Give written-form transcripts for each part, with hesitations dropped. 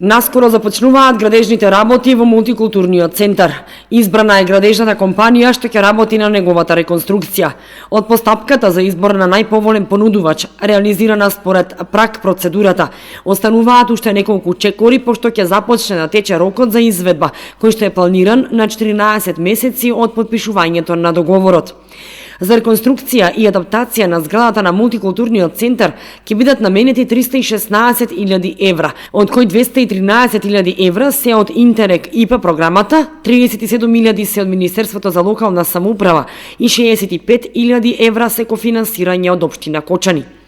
Наскоро започнуваат градежните работи во мултикултурниот центар. Избрана е градежната компанија што ќе работи на неговата реконструкција. Од постапката за избор на најповолен понудувач, реализирана според прак процедурата, остануваат уште неколку чекори пошто ќе започне да тече рокот за изведба, кој што е планиран на 14 месеци од подпишувањето на договорот. За реконструкција и адаптација на зградата на мултикултурниот центар ќе бидат наменети 316.000 евра, од кои 213.000 евра се од Интерек ИПА програмата, 37.000 се од Министерството за локална самоуправа и 65.000 евра се кофинансирање од општина Кочани.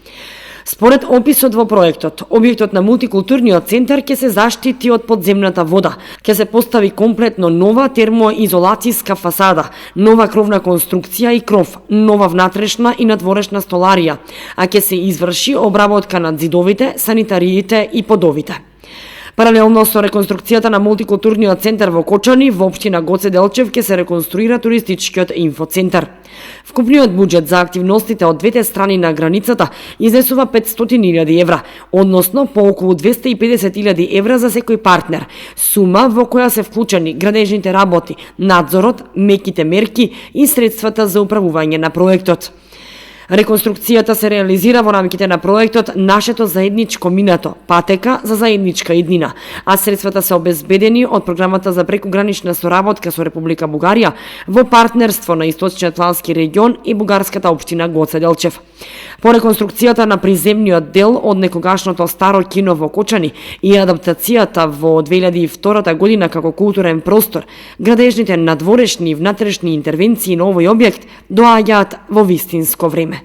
Според описот во проектот, објектот на мултикултурниот центар ќе се заштити од подземната вода, ќе се постави комплетно нова термоизолацијска фасада, нова кровна конструкција и кров, нова внатрешна и надворешна столарија, а ќе се изврши обработка на зидовите, санитариите и подовите. Паралелно со реконструкцијата на мултикултурниот центар во Кочани, во општина Гоце Делчев ќе се реконструира туристичкиот инфоцентар. Вкупниот буџет за активностите од двете страни на границата изнесува 500.000 евра, односно по околу 250.000 евра за секој партнер, сума во која се вклучени градежните работи, надзорот, меките мерки и средствата за управување на проектот. Реконструкцијата се реализира во рамките на проектот Нашето заедничко минато, патека за заедничка иднина, а средствата се обезбедени од програмата за прекугранична соработка со Република Бугарија во партнерство на Источниот Атлантски регион и бугарската општина Гоце Делчев. По реконструкцијата на приземниот дел од некогашното старо кино во Кочани и адаптацијата во 2002 година како културен простор, градежните надворешни и внатрешни интервенции на овој објект доаѓаат во вистинско време.